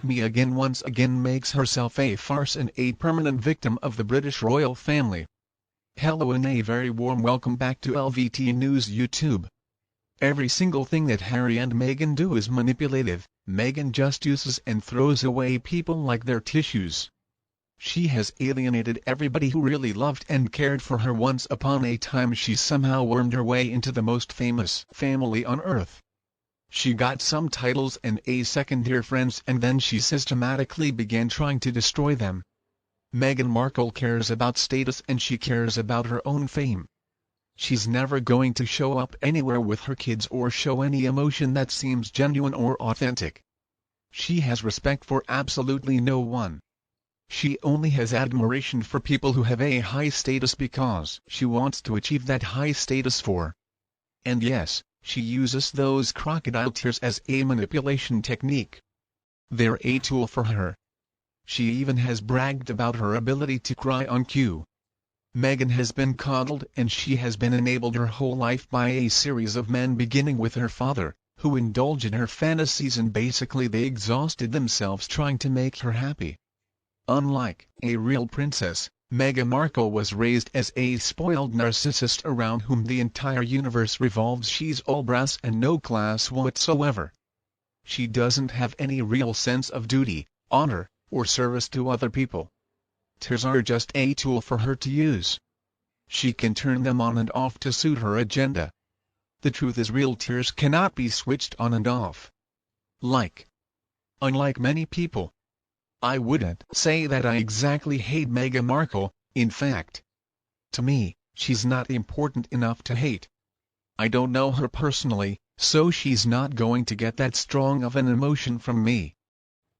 Meghan once again makes herself a farce and a permanent victim of the British royal family. Hello and a very warm welcome back to LVT News YouTube. Every single thing that Harry and Meghan do is manipulative. Meghan just uses and throws away people like their tissues. She has alienated everybody who really loved and cared for her. Once upon a time she somehow wormed her way into the most famous family on earth. She got some titles and a second-tier friends, and then she systematically began trying to destroy them. Meghan Markle cares about status and she cares about her own fame. She's never going to show up anywhere with her kids or show any emotion that seems genuine or authentic. She has respect for absolutely no one. She only has admiration for people who have a high status because she wants to achieve that high status for. And yes, she uses those crocodile tears as a manipulation technique. They're a tool for her. She even has bragged about her ability to cry on cue. Meghan has been coddled and she has been enabled her whole life by a series of men, beginning with her father, who indulged in her fantasies and basically they exhausted themselves trying to make her happy. Unlike a real princess, Meghan Markle was raised as a spoiled narcissist around whom the entire universe revolves. She's all brass and no class whatsoever. She doesn't have any real sense of duty, honor, or service to other people. Tears are just a tool for her to use. She can turn them on and off to suit her agenda. The truth is, real tears cannot be switched on and off. Unlike many people, I wouldn't say that I exactly hate Meghan Markle. In fact, to me, she's not important enough to hate. I don't know her personally, so she's not going to get that strong of an emotion from me.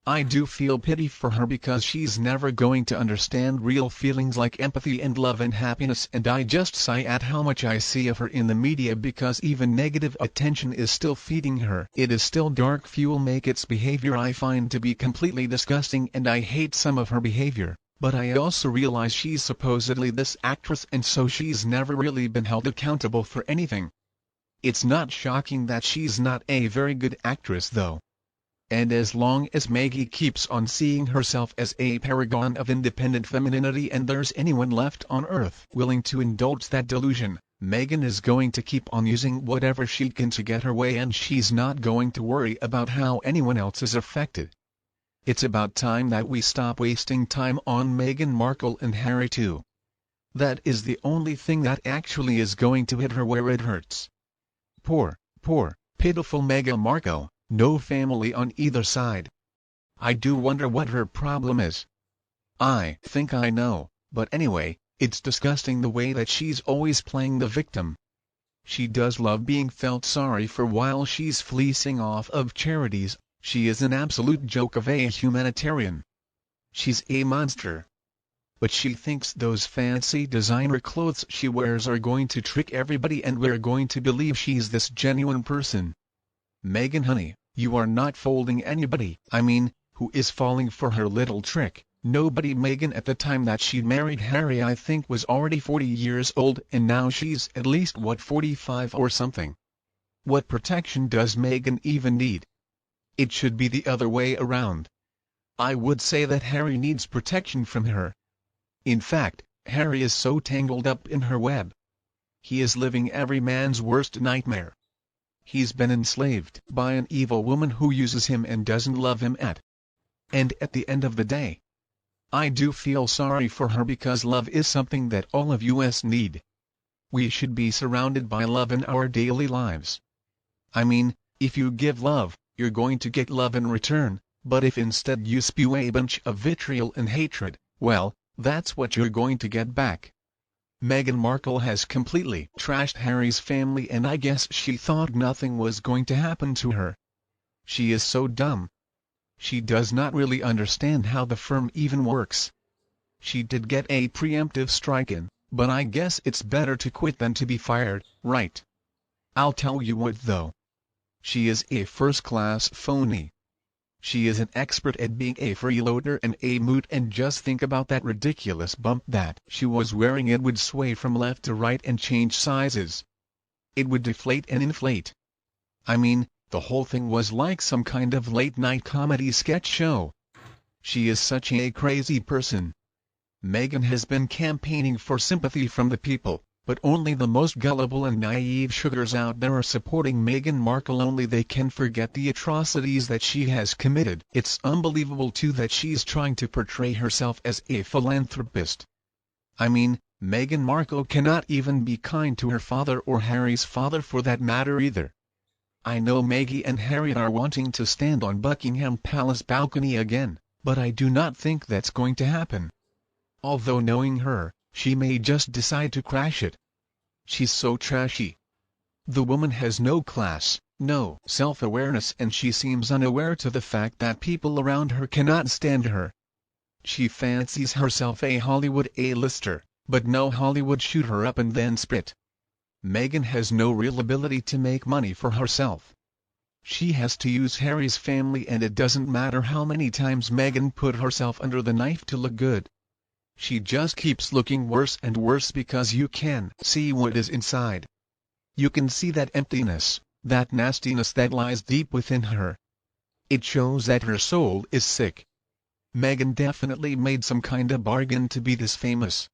I do feel pity for her because she's never going to understand real feelings like empathy and love and happiness, and I just sigh at how much I see of her in the media because even negative attention is still feeding her. It is still dark fuel. Make its behavior I find to be completely disgusting, and I hate some of her behavior, but I also realize she's supposedly this actress and so she's never really been held accountable for anything. It's not shocking that she's not a very good actress though. And as long as Maggie keeps on seeing herself as a paragon of independent femininity and there's anyone left on earth willing to indulge that delusion, Meghan is going to keep on using whatever she can to get her way, and she's not going to worry about how anyone else is affected. It's about time that we stop wasting time on Meghan Markle and Harry too. That is the only thing that actually is going to hit her where it hurts. Poor, pitiful Meghan Markle. No family on either side. I do wonder what her problem is. I think I know, but anyway, it's disgusting the way that she's always playing the victim. She does love being felt sorry for while she's fleecing off of charities. She is an absolute joke of a humanitarian. She's a monster. But she thinks those fancy designer clothes she wears are going to trick everybody and we're going to believe she's this genuine person. Meghan honey, you are not fooling anybody. I mean, who is falling for her little trick? Nobody. Meghan at the time that she married Harry I think was already 40 years old, and now she's at least 45 or something. What protection does Meghan even need? It should be the other way around. I would say that Harry needs protection from her. In fact, Harry is so tangled up in her web. He is living every man's worst nightmare. He's been enslaved by an evil woman who uses him and doesn't love him and at the end of the day, I do feel sorry for her because love is something that all of us need. We should be surrounded by love in our daily lives. I mean, if you give love, you're going to get love in return, but if instead you spew a bunch of vitriol and hatred, well, that's what you're going to get back. Meghan Markle has completely trashed Harry's family, and I guess she thought nothing was going to happen to her. She is so dumb. She does not really understand how the firm even works. She did get a preemptive strike in, but I guess it's better to quit than to be fired, right? I'll tell you what though. She is a first-class phony. She is an expert at being a freeloader and a moot, and just think about that ridiculous bump that she was wearing. It would sway from left to right and change sizes. It would deflate and inflate. I mean, The whole thing was like some kind of late-night comedy sketch show. She is such a crazy person. Meghan has been campaigning for sympathy from the people, but only the most gullible and naive sugars out there are supporting Meghan Markle. Only they can forget the atrocities that she has committed. It's unbelievable too that she's trying to portray herself as a philanthropist. I mean, Meghan Markle cannot even be kind to her father or Harry's father for that matter either. I know Meghan and Harry are wanting to stand on Buckingham Palace balcony again, but I do not think that's going to happen. Although knowing her, she may just decide to crash it. She's so trashy. The woman has no class, no self-awareness, and she seems unaware to the fact that people around her cannot stand her. She fancies herself a Hollywood A-lister, but no Hollywood shoot her up and then spit. Meghan has no real ability to make money for herself. She has to use Harry's family, and it doesn't matter how many times Meghan put herself under the knife to look good. She just keeps looking worse and worse because you can see what is inside. You can see that emptiness, that nastiness that lies deep within her. It shows that her soul is sick. Meghan definitely made some kind of bargain to be this famous.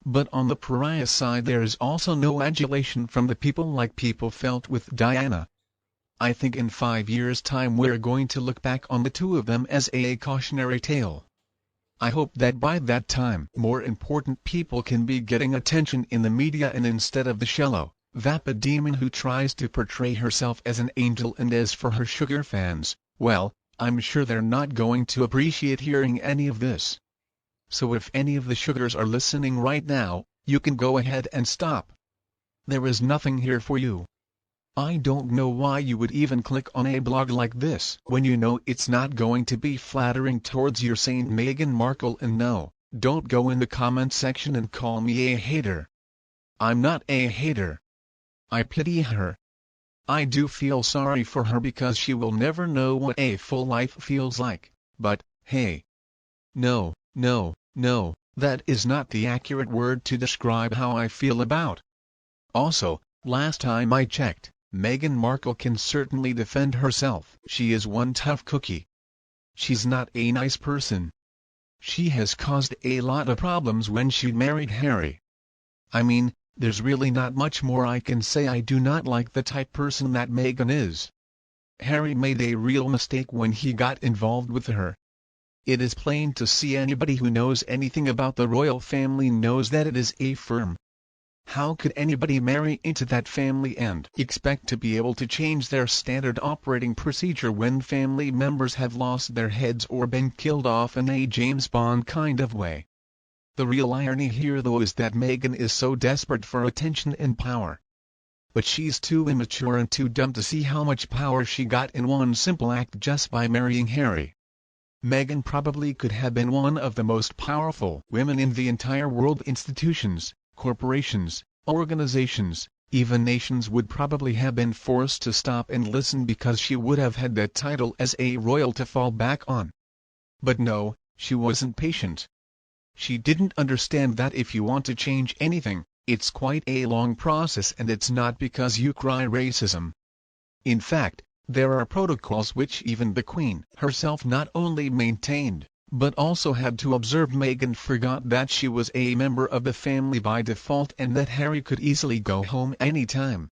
But on the pariah side there is also no adulation from the people like people felt with Diana. I think in 5 years' time we're going to look back on the two of them as a cautionary tale. I hope that by that time more important people can be getting attention in the media, and instead of the shallow, vapid demon who tries to portray herself as an angel. And as for her sugar fans, well, I'm sure they're not going to appreciate hearing any of this. So if any of the sugars are listening right now, you can go ahead and stop. There is nothing here for you. I don't know why you would even click on a blog like this when you know it's not going to be flattering towards your saint Meghan Markle. And no, don't go in the comment section and call me a hater. I'm not a hater. I pity her. I do feel sorry for her because she will never know what a full life feels like, but, hey. No, that is not the accurate word to describe how I feel about. Also, last time I checked, Meghan Markle can certainly defend herself. She is one tough cookie. She's not a nice person. She has caused a lot of problems when she married Harry. I mean, there's really not much more I can say. I do not like the type person that Meghan is. Harry made a real mistake when he got involved with her. It is plain to see. Anybody who knows anything about the royal family knows that it is a firm. How could anybody marry into that family and expect to be able to change their standard operating procedure when family members have lost their heads or been killed off in a James Bond kind of way? The real irony here though is that Meghan is so desperate for attention and power. But she's too immature and too dumb to see how much power she got in one simple act just by marrying Harry. Meghan probably could have been one of the most powerful women in the entire world. Institutions, corporations, organizations, even nations would probably have been forced to stop and listen because she would have had that title as a royal to fall back on. But no, she wasn't patient. She didn't understand that if you want to change anything, it's quite a long process, and it's not because you cry racism. In fact, there are protocols which even the Queen herself not only maintained, but also had to observe. Meghan forgot that she was a member of the family by default and that Harry could easily go home anytime.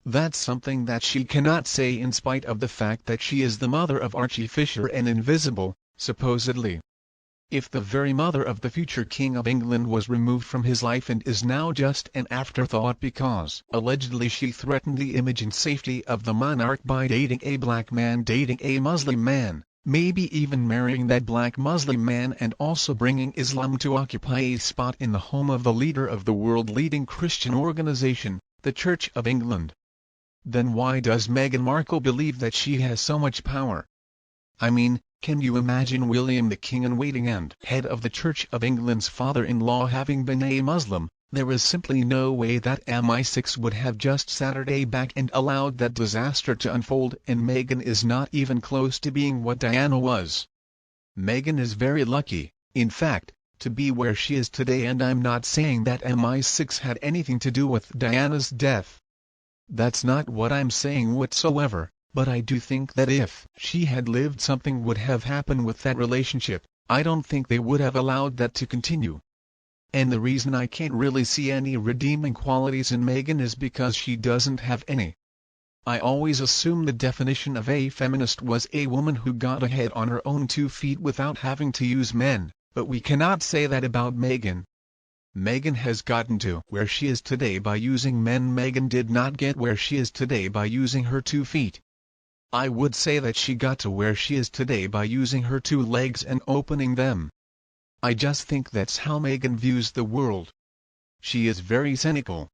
That's something that she cannot say in spite of the fact that she is the mother of Archie Fisher and invisible, supposedly. If the very mother of the future King of England was removed from his life and is now just an afterthought because allegedly she threatened the image and safety of the monarch by dating a black man, dating a Muslim man, maybe even marrying that black Muslim man, and also bringing Islam to occupy a spot in the home of the leader of the world-leading Christian organization, the Church of England, then why does Meghan Markle believe that she has so much power? I mean, can you imagine William the King in waiting and head of the Church of England's father-in-law having been a Muslim? There is simply no way that MI6 would have just sat her back and allowed that disaster to unfold, and Meghan is not even close to being what Diana was. Meghan is very lucky, in fact, to be where she is today, and I'm not saying that MI6 had anything to do with Diana's death. That's not what I'm saying whatsoever. But I do think that if she had lived, something would have happened with that relationship. I don't think they would have allowed that to continue. And the reason I can't really see any redeeming qualities in Meghan is because she doesn't have any. I always assumed the definition of a feminist was a woman who got ahead on her own 2 feet without having to use men, but we cannot say that about Meghan. Meghan has gotten to where she is today by using men. Meghan did not get where she is today by using her 2 feet. I would say that she got to where she is today by using her 2 legs and opening them. I just think that's how Meghan views the world. She is very cynical.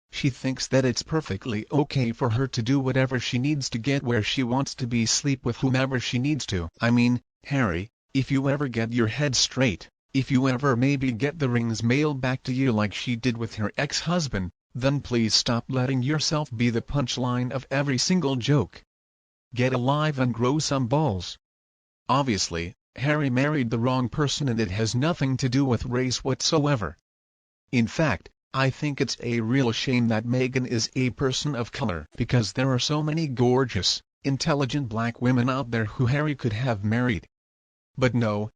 She thinks that it's perfectly okay for her to do whatever she needs to get where she wants to be, sleep with whomever she needs to. I mean, Harry, if you ever get your head straight, if you ever maybe get the rings mailed back to you like she did with her ex-husband, then please stop letting yourself be the punchline of every single joke. Get alive and grow some balls. Obviously, Harry married the wrong person and it has nothing to do with race whatsoever. In fact, I think it's a real shame that Meghan is a person of color, because there are so many gorgeous, intelligent black women out there who Harry could have married. But no,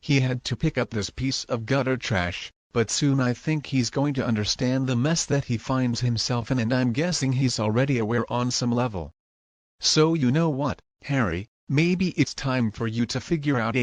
he had to pick up this piece of gutter trash, but soon I think he's going to understand the mess that he finds himself in, and I'm guessing he's already aware on some level. So you know what, Harry, maybe it's time for you to figure out a